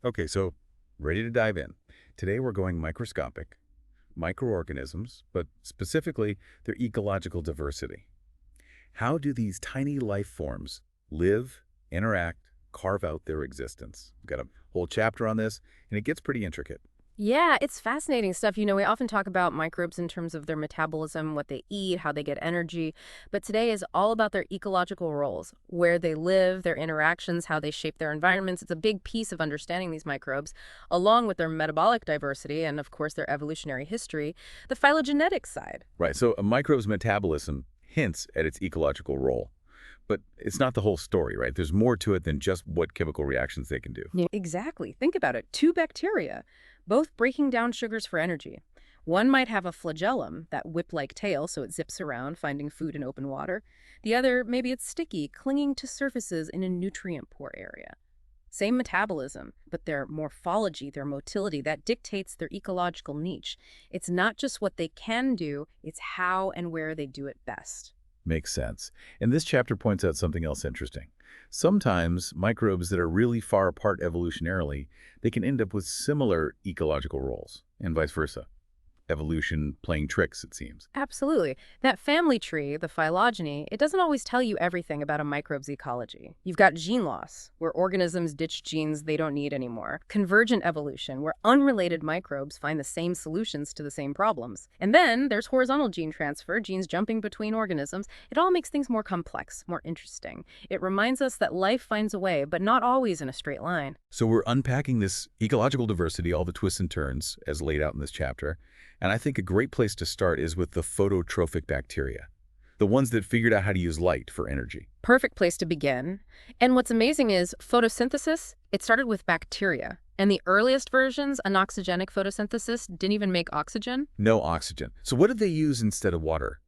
Okay, so ready to dive in. Today we're going microscopic, microorganisms, but specifically their ecological diversity. How do these tiny life forms live, interact, carve out their existence? We've got a whole chapter on this, and it gets pretty intricate. Yeah, it's fascinating stuff. We often talk about microbes in terms of their metabolism, what they eat, how they get energy. But today is all about their ecological roles, where they live, their interactions, how they shape their environments. It's a big piece of understanding these microbes, along with their metabolic diversity and, of course, their evolutionary history, the phylogenetic side. Right, so a microbe's metabolism hints at its ecological role, but it's not the whole story, right? There's more to it than just what chemical reactions they can do. Yeah, exactly. Think about it. Two bacteria, both breaking down sugars for energy. One might have a flagellum, that whip-like tail, so it zips around, finding food in open water. The other, maybe it's sticky, clinging to surfaces in a nutrient-poor area. Same metabolism, but their morphology, their motility, that dictates their ecological niche. It's not just what they can do, it's how and where they do it best. Makes sense. And this chapter points out something else interesting. Sometimes microbes that are really far apart evolutionarily, they can end up with similar ecological roles, and vice versa. Evolution playing tricks, it seems. Absolutely. That family tree, the phylogeny, it doesn't always tell you everything about a microbe's ecology. You've got gene loss, where organisms ditch genes they don't need anymore. Convergent evolution, where unrelated microbes find the same solutions to the same problems. And then there's horizontal gene transfer, genes jumping between organisms. It all makes things more complex, more interesting. It reminds us that life finds a way, but not always in a straight line. So we're unpacking this ecological diversity, all the twists and turns, as laid out in this chapter. And I think a great place to start is with the phototrophic bacteria, the ones that figured out how to use light for energy. Perfect place to begin. And what's amazing is photosynthesis, it started with bacteria. And the earliest versions, anoxygenic photosynthesis, didn't even make oxygen. No oxygen. So what did they use instead of water?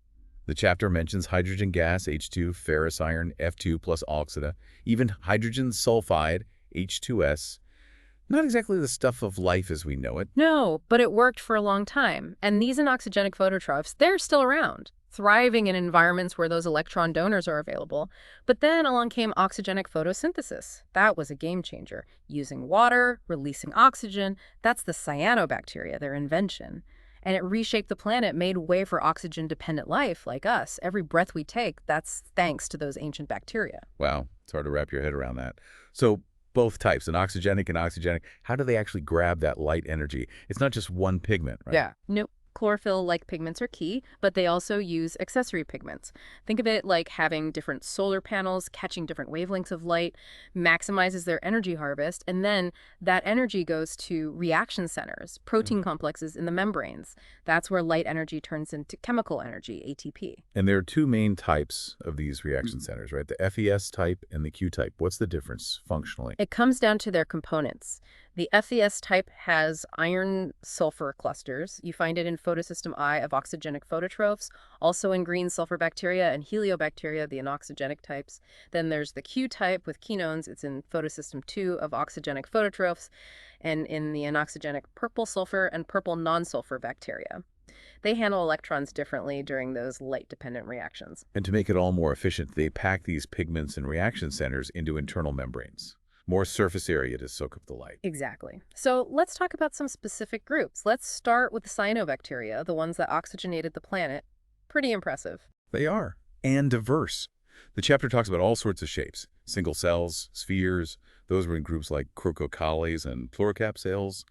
The chapter mentions hydrogen gas, H2, ferrous iron, F2 plus oxida, even hydrogen sulfide, H2S. Not exactly the stuff of life as we know it. No, but it worked for a long time. And these anoxygenic phototrophs, they're still around, thriving in environments where those electron donors are available. But then along came oxygenic photosynthesis. That was a game changer. Using water, releasing oxygen, that's the cyanobacteria, their invention. And it reshaped the planet, made way for oxygen-dependent life like us. Every breath we take, that's thanks to those ancient bacteria. Wow, it's hard to wrap your head around that. So both types, an oxygenic and oxygenic, how do they actually grab that light energy? It's not just one pigment, right? Yeah. Nope. Chlorophyll-like pigments are key, but they also use accessory pigments. Think of it like having different solar panels, catching different wavelengths of light, maximizes their energy harvest, and then that energy goes to reaction centers, protein complexes in the membranes. That's where light energy turns into chemical energy, ATP. And there are two main types of these reaction centers, right? The FES type and the Q type. What's the difference functionally? It comes down to their components. The FES type has iron-sulfur clusters. You find it in photosystem I of oxygenic phototrophs, also in green sulfur bacteria and heliobacteria, the anoxygenic types. Then there's the Q type with quinones. It's in photosystem II of oxygenic phototrophs, and in the anoxygenic purple sulfur and purple non-sulfur bacteria. They handle electrons differently during those light-dependent reactions. And to make it all more efficient, they pack these pigments and reaction centers into internal membranes. More surface area to soak up the light. Exactly. So let's talk about some specific groups. Let's start with the cyanobacteria, the ones that oxygenated the planet. Pretty impressive. They are. And diverse. The chapter talks about all sorts of shapes. Single cells, spheres. Those were in groups like Crococalis and Pluricapsales.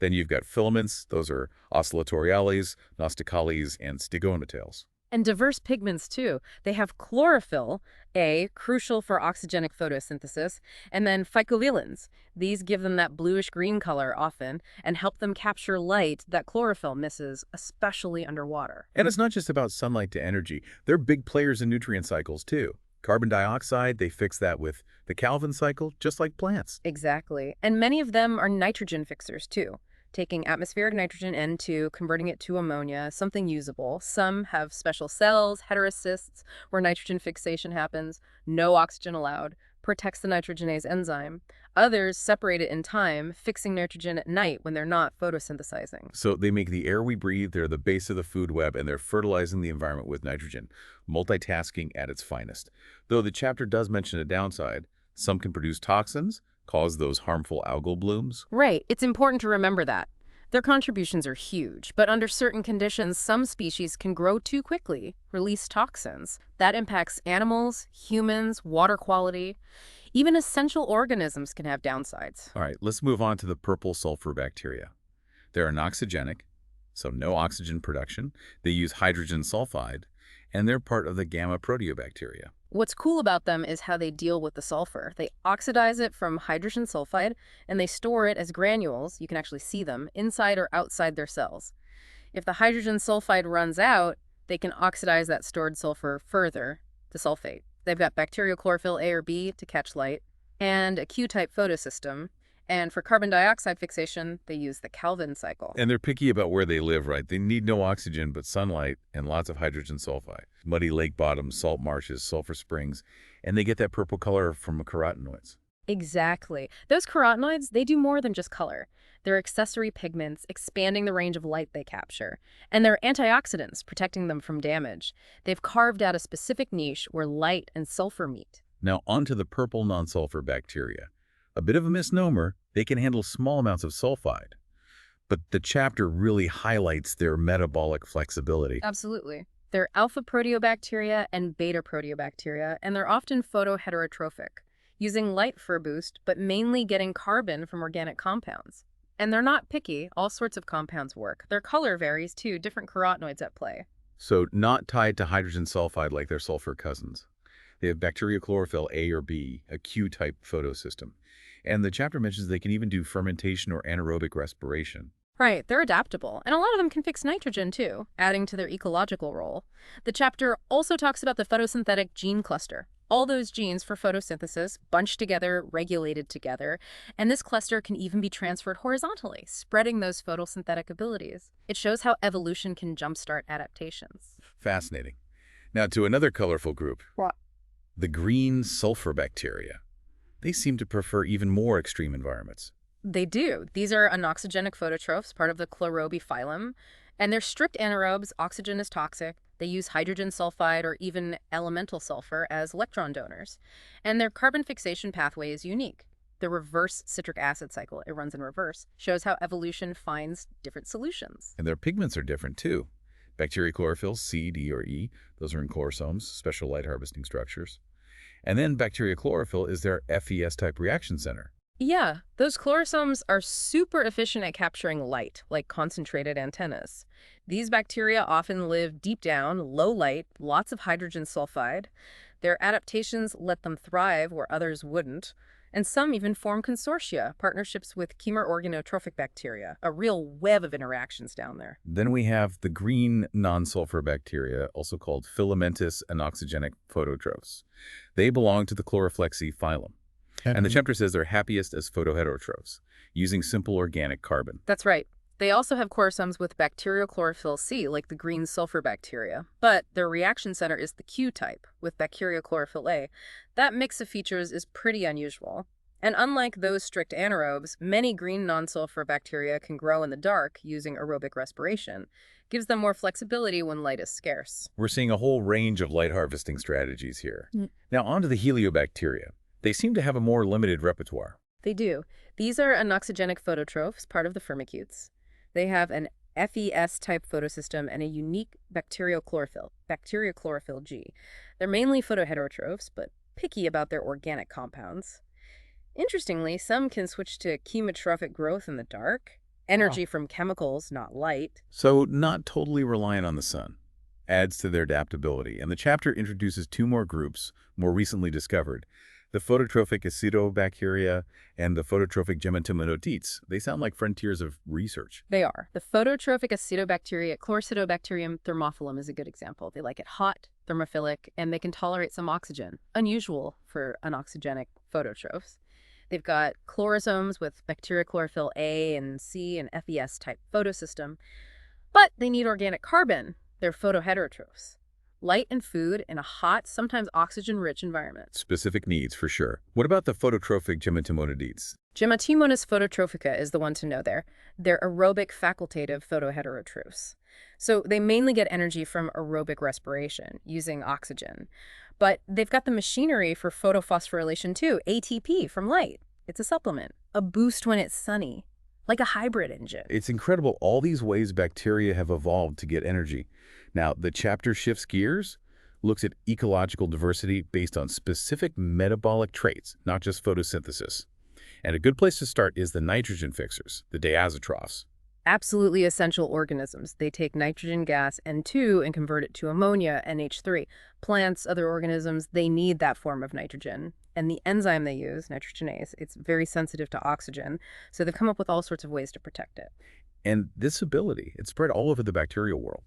Then you've got filaments. Those are Oscillatoriales, Nosticales, and Stigonotales. And diverse pigments, too. They have chlorophyll, A, crucial for oxygenic photosynthesis, and then phycobilins. These give them that bluish-green color often and help them capture light that chlorophyll misses, especially underwater. And it's not just about sunlight to energy. They're big players in nutrient cycles, too. Carbon dioxide, they fix that with the Calvin cycle, just like plants. Exactly. And many of them are nitrogen fixers, too. Taking atmospheric nitrogen N2, converting it to ammonia, something usable. Some have special cells, heterocysts, where nitrogen fixation happens, no oxygen allowed, protects the nitrogenase enzyme. Others separate it in time, fixing nitrogen at night when they're not photosynthesizing. So they make the air we breathe, they're the base of the food web, and they're fertilizing the environment with nitrogen. Multitasking at its finest. Though the chapter does mention a downside, some can produce toxins, cause those harmful algal blooms? Right, it's important to remember that. Their contributions are huge, but under certain conditions, some species can grow too quickly, release toxins. That impacts animals, humans, water quality. Even essential organisms can have downsides. All right, let's move on to the purple sulfur bacteria. They're anoxygenic, so no oxygen production. They use hydrogen sulfide, and they're part of the gamma proteobacteria. What's cool about them is how they deal with the sulfur. They oxidize it from hydrogen sulfide, and they store it as granules, you can actually see them, inside or outside their cells. If the hydrogen sulfide runs out, they can oxidize that stored sulfur further to sulfate. They've got bacterial chlorophyll A or B to catch light, and a Q-type photosystem. And for carbon dioxide fixation, they use the Calvin cycle. And they're picky about where they live, right? They need no oxygen but sunlight and lots of hydrogen sulfide. Muddy lake bottoms, salt marshes, sulfur springs, and they get that purple color from carotenoids. Exactly. Those carotenoids, they do more than just color. They're accessory pigments, expanding the range of light they capture. And they're antioxidants, protecting them from damage. They've carved out a specific niche where light and sulfur meet. Now onto the purple non-sulfur bacteria. A bit of a misnomer, they can handle small amounts of sulfide. But the chapter really highlights their metabolic flexibility. Absolutely. They're alpha proteobacteria and beta proteobacteria, and they're often photoheterotropic, using light for a boost, but mainly getting carbon from organic compounds. And they're not picky, all sorts of compounds work. Their color varies too, different carotenoids at play. So not tied to hydrogen sulfide like their sulfur cousins. They have bacterial chlorophyll A or B, a Q-type photosystem. And the chapter mentions they can even do fermentation or anaerobic respiration. Right, they're adaptable, and a lot of them can fix nitrogen too, adding to their ecological role. The chapter also talks about the photosynthetic gene cluster. All those genes for photosynthesis bunched together, regulated together, and this cluster can even be transferred horizontally, spreading those photosynthetic abilities. It shows how evolution can jumpstart adaptations. Fascinating. Now to another colorful group. What? The green sulfur bacteria. They seem to prefer even more extreme environments. They do. These are anoxygenic phototrophs, part of the chlorobi phylum, and they're strict anaerobes. Oxygen is toxic. They use hydrogen sulfide or even elemental sulfur as electron donors. And their carbon fixation pathway is unique. The reverse citric acid cycle, it runs in reverse, shows how evolution finds different solutions. And their pigments are different too. Bacteria chlorophyll, C, D, or E, those are in chlorosomes, special light harvesting structures. And then bacteria chlorophyll is their FES-type reaction center. Yeah, those chlorosomes are super efficient at capturing light, like concentrated antennas. These bacteria often live deep down, low light, lots of hydrogen sulfide. Their adaptations let them thrive where others wouldn't. And some even form consortia, partnerships with chemororganotrophic bacteria, a real web of interactions down there. Then we have the green non-sulfur bacteria, also called filamentous and oxygenic phototrophs. They belong to the Chloroflexi phylum. And the chapter says they're happiest as photoheterotrophs, using simple organic carbon. That's right. They also have chromosomes with bacterial chlorophyll C, like the green sulfur bacteria. But their reaction center is the Q type, with bacterial chlorophyll A. That mix of features is pretty unusual. And unlike those strict anaerobes, many green non-sulfur bacteria can grow in the dark using aerobic respiration. Gives them more flexibility when light is scarce. We're seeing a whole range of light harvesting strategies here. Now on to the heliobacteria. They seem to have a more limited repertoire. They do. These are anoxygenic phototrophs, part of the firmicutes. They have an FES-type photosystem and a unique bacterial chlorophyll G. They're mainly photoheterotrophs, but picky about their organic compounds. Interestingly, some can switch to chemotrophic growth in the dark, energy from chemicals, not light. So not totally reliant on the sun. Adds to their adaptability. And the chapter introduces two more groups, more recently discovered. The phototrophic acidobacteria and the phototrophic gemmatominodetes. They sound like frontiers of research. They are. The phototrophic acidobacteria, Chlorcidobacterium thermophilum is a good example. They like it hot, thermophilic, and they can tolerate some oxygen. Unusual for anoxygenic phototrophs. They've got chlorosomes with bacterial chlorophyll A and C and FES-type photosystem, but they need organic carbon. They're photoheterotrophs. Light and food in a hot, sometimes oxygen-rich environment. Specific needs, for sure. What about the phototrophic gemmatominodetes? Gemmatimonas phototrophica is the one to know there. They're aerobic facultative photoheterotrophs. So they mainly get energy from aerobic respiration, using oxygen. But they've got the machinery for photophosphorylation too, ATP from light. It's a supplement, a boost when it's sunny, like a hybrid engine. It's incredible all these ways bacteria have evolved to get energy. Now, the chapter shifts gears, looks at ecological diversity based on specific metabolic traits, not just photosynthesis. And a good place to start is the nitrogen fixers, the diazotrophs. Absolutely essential organisms. They take nitrogen gas, N2, and convert it to ammonia, NH3. Plants, other organisms, they need that form of nitrogen. And the enzyme they use, nitrogenase, it's very sensitive to oxygen. So they've come up with all sorts of ways to protect it. And this ability, it's spread all over the bacterial world.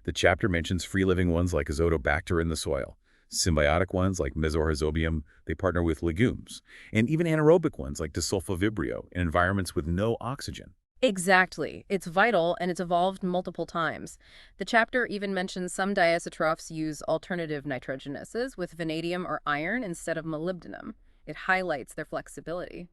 The chapter mentions free-living ones like Azotobacter in the soil. Symbiotic ones like Mesorhizobium, they partner with legumes. And even anaerobic ones like Disulfovibrio in environments with no oxygen. Exactly. It's vital, and it's evolved multiple times. The chapter even mentions some diazotrophs use alternative nitrogenases with vanadium or iron instead of molybdenum. It highlights their flexibility.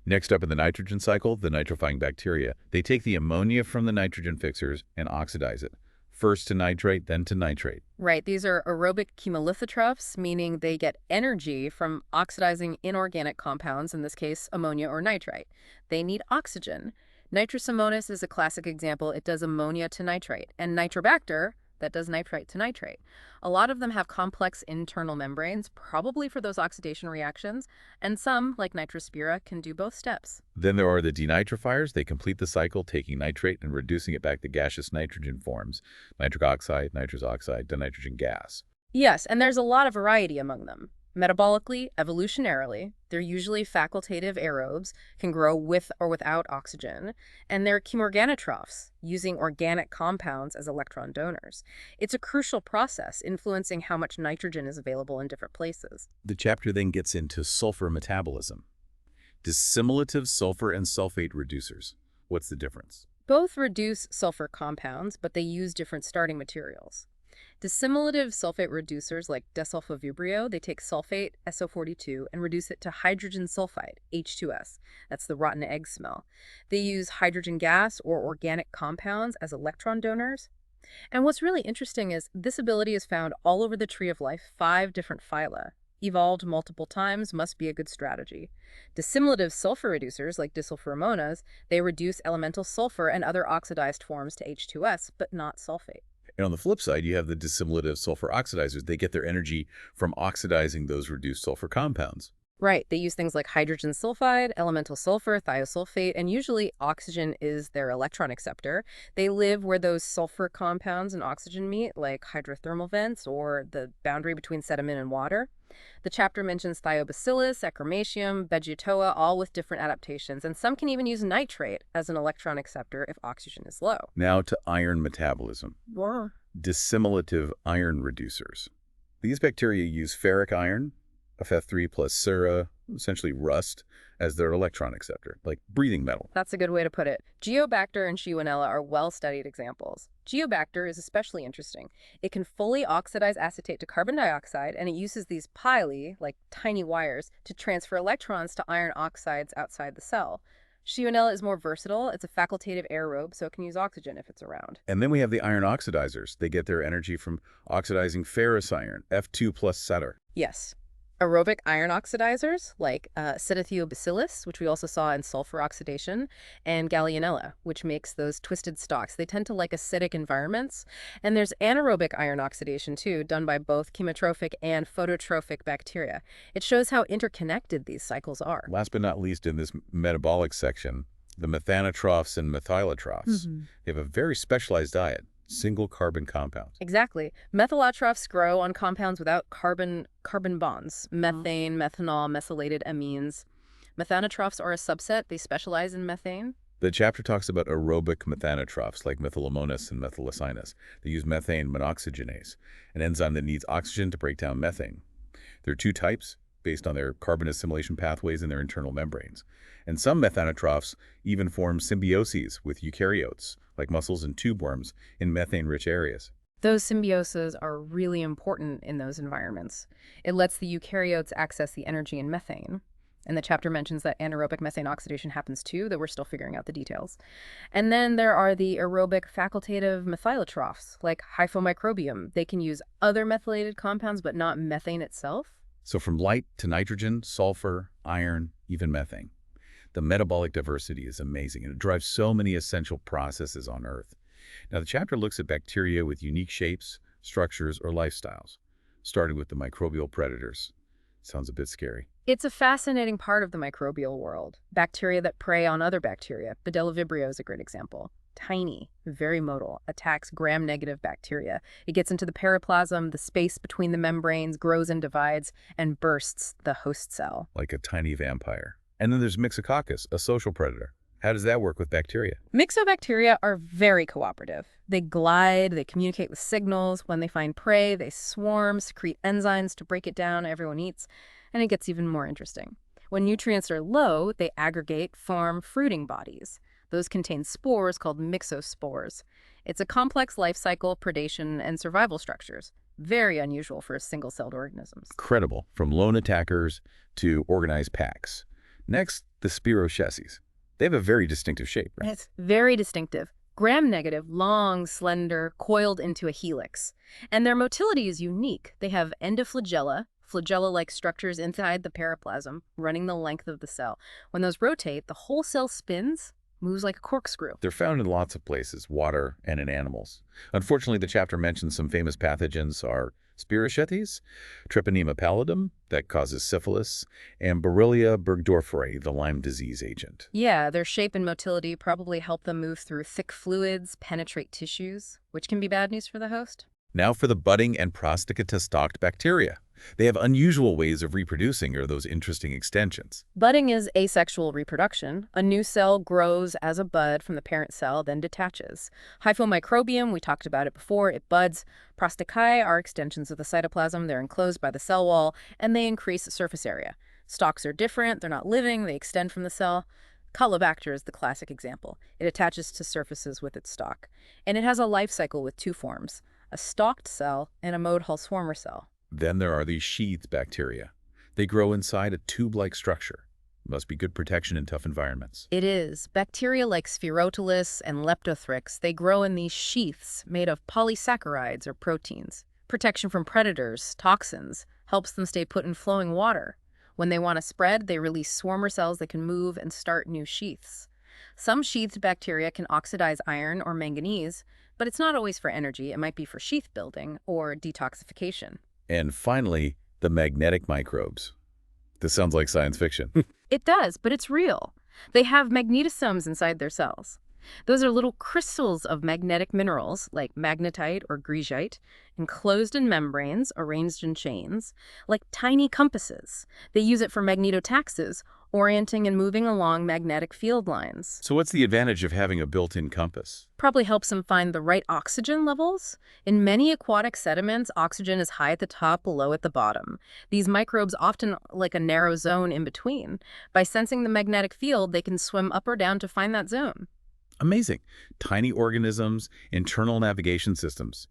Next up in the nitrogen cycle, the nitrifying bacteria. They take the ammonia from the nitrogen fixers and oxidize it. First to nitrate, then to nitrate. Right, these are aerobic chemolithotrophs, meaning they get energy from oxidizing inorganic compounds, in this case, ammonia or nitrite. They need oxygen. Nitrous ammonius is a classic example. It does ammonia to nitrate. And Nitrobacter, that does nitrite to nitrate. A lot of them have complex internal membranes, probably for those oxidation reactions, and some, like Nitrospira, can do both steps. Then there are the denitrifiers. They complete the cycle, taking nitrate and reducing it back to gaseous nitrogen forms. Nitric oxide, nitrous oxide, dinitrogen gas. Yes, and there's a lot of variety among them. Metabolically, evolutionarily, they're usually facultative aerobes, can grow with or without oxygen, and they're chemorganotrophs, using organic compounds as electron donors. It's a crucial process, influencing how much nitrogen is available in different places. The chapter then gets into sulfur metabolism. Dissimilative sulfur and sulfate reducers. What's the difference? Both reduce sulfur compounds, but they use different starting materials. Dissimilative sulfate reducers like desulfovibrio, they take sulfate, SO42, and reduce it to hydrogen sulfide, H2S. That's the rotten egg smell. They use hydrogen gas or organic compounds as electron donors. And what's really interesting is this ability is found all over the tree of life, 5 different phyla. Evolved multiple times must be a good strategy. Dissimilative sulfur reducers like disulfuramonas, they reduce elemental sulfur and other oxidized forms to H2S, but not sulfate. And on the flip side, you have the dissimilative sulfur oxidizers. They get their energy from oxidizing those reduced sulfur compounds. Right, they use things like hydrogen sulfide, elemental sulfur, thiosulfate, and usually oxygen is their electron acceptor. They live where those sulfur compounds and oxygen meet, like hydrothermal vents or the boundary between sediment and water. The chapter mentions thiobacillus, acromatium, vegetoa, all with different adaptations, and some can even use nitrate as an electron acceptor if oxygen is low. Now to iron metabolism. Wow. Dissimilative iron reducers. These bacteria use ferric iron, F3 plus Sura, essentially rust, as their electron acceptor, like breathing metal. That's a good way to put it. Geobacter and Shionella are well-studied examples. Geobacter is especially interesting. It can fully oxidize acetate to carbon dioxide, and it uses these pili, like tiny wires, to transfer electrons to iron oxides outside the cell. Shionella is more versatile. It's a facultative aerobe, so it can use oxygen if it's around. And then we have the iron oxidizers. They get their energy from oxidizing ferrous iron, F2 plus Sutter. Yes. Aerobic iron oxidizers like Cetatheobacillus, which we also saw in sulfur oxidation, and Gallionella, which makes those twisted stalks. They tend to like acidic environments. And there's anaerobic iron oxidation, too, done by both chemotrophic and phototrophic bacteria. It shows how interconnected these cycles are. Last but not least in this metabolic section, the methanotrophs and methylotrophs. They have a very specialized diet. Single carbon compound. Exactly. Methylotrophs grow on compounds without carbon bonds, methane, methanol, methylated amines. Methanotrophs are a subset. They specialize in methane. The chapter talks about aerobic methanotrophs like methylamonas and methylacinus. They use methane monoxygenase, an enzyme that needs oxygen to break down methane. There are 2 types based on their carbon assimilation pathways in their internal membranes. And some methanotrophs even form symbioses with eukaryotes, like mussels and tube worms, in methane-rich areas. Those symbioses are really important in those environments. It lets the eukaryotes access the energy in methane. And the chapter mentions that anaerobic methane oxidation happens too, though we're still figuring out the details. And then there are the aerobic facultative methylotrophs, like Hyphomicrobium. They can use other methylated compounds, but not methane itself. So from light to nitrogen, sulfur, iron, even methane. The metabolic diversity is amazing, and it drives so many essential processes on Earth. Now, the chapter looks at bacteria with unique shapes, structures, or lifestyles, starting with the microbial predators. Sounds a bit scary. It's a fascinating part of the microbial world. Bacteria that prey on other bacteria. Bordetella vibrio is a great example. Tiny, very motile, attacks gram-negative bacteria. It gets into the periplasm, the space between the membranes, grows and divides, and bursts the host cell. Like a tiny vampire. And then there's Myxococcus, a social predator. How does that work with bacteria? Myxobacteria are very cooperative. They glide, they communicate with signals. When they find prey, they swarm, secrete enzymes to break it down, everyone eats, and it gets even more interesting. When nutrients are low, they aggregate, form fruiting bodies. Those contain spores called myxospores. It's a complex life cycle, predation, and survival structures. Very unusual for single-celled organisms. Incredible, from lone attackers to organized packs. Next, the Spirocheces. They have a very distinctive shape, right? It's very distinctive. Gram-negative, long, slender, coiled into a helix. And their motility is unique. They have endoflagella, flagella-like structures inside the periplasm, running the length of the cell. When those rotate, the whole cell spins, moves like a corkscrew. They're found in lots of places, water and in animals. Unfortunately, the chapter mentions some famous pathogens are Spirochetes, Treponema pallidum, that causes syphilis, and Borrelia burgdorferi, the Lyme disease agent. Yeah, their shape and motility probably help them move through thick fluids, penetrate tissues, which can be bad news for the host. Now for the budding and prosticata-stalked bacteria. They have unusual ways of reproducing, or those interesting extensions. Budding is asexual reproduction. A new cell grows as a bud from the parent cell, then detaches. Hyphomicrobium, we talked about it before, it buds. Prosticae are extensions of the cytoplasm. They're enclosed by the cell wall, and they increase surface area. Stalks are different. They're not living. They extend from the cell. Caulobacter is the classic example. It attaches to surfaces with its stalk. And it has a life cycle with two forms, a stalked cell and a mode-hull swarmer cell. Then there are these sheathed bacteria. They grow inside a tube-like structure. Must be good protection in tough environments. It is. Bacteria like Spherotelis and Leptothrix, they grow in these sheaths made of polysaccharides or proteins. Protection from predators, toxins, helps them stay put in flowing water. When they want to spread, they release swarmer cells that can move and start new sheaths. Some sheathed bacteria can oxidize iron or manganese, but it's not always for energy. It might be for sheath building or detoxification. And finally, the magnetic microbes. This sounds like science fiction. It does, but it's real. They have magnetosomes inside their cells. Those are little crystals of magnetic minerals, like magnetite or greigite, enclosed in membranes, arranged in chains, like tiny compasses. They use it for magnetotaxis, orienting and moving along magnetic field lines. So what's the advantage of having a built-in compass? Probably helps them find the right oxygen levels. In many aquatic sediments, oxygen is high at the top, low at the bottom. These microbes often like a narrow zone in between. By sensing the magnetic field, they can swim up or down to find that zone. Amazing. Tiny organisms, internal navigation systems.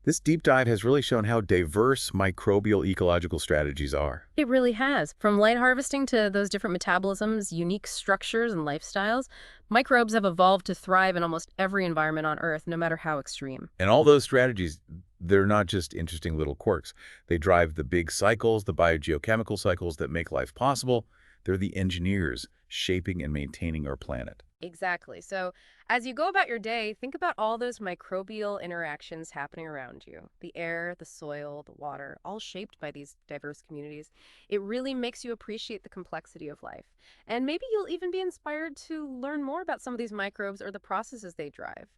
This deep dive has really shown how diverse microbial ecological strategies are. It really has. From light harvesting to those different metabolisms, unique structures, and lifestyles, microbes have evolved to thrive in almost every environment on Earth, no matter how extreme. And all those strategies, they're not just interesting little quirks. They drive the big cycles, the biogeochemical cycles that make life possible. They're the engineers shaping and maintaining our planet. Exactly. So as you go about your day, think about all those microbial interactions happening around you. The air, the soil, the water, all shaped by these diverse communities. It really makes you appreciate the complexity of life. And maybe you'll even be inspired to learn more about some of these microbes or the processes they drive.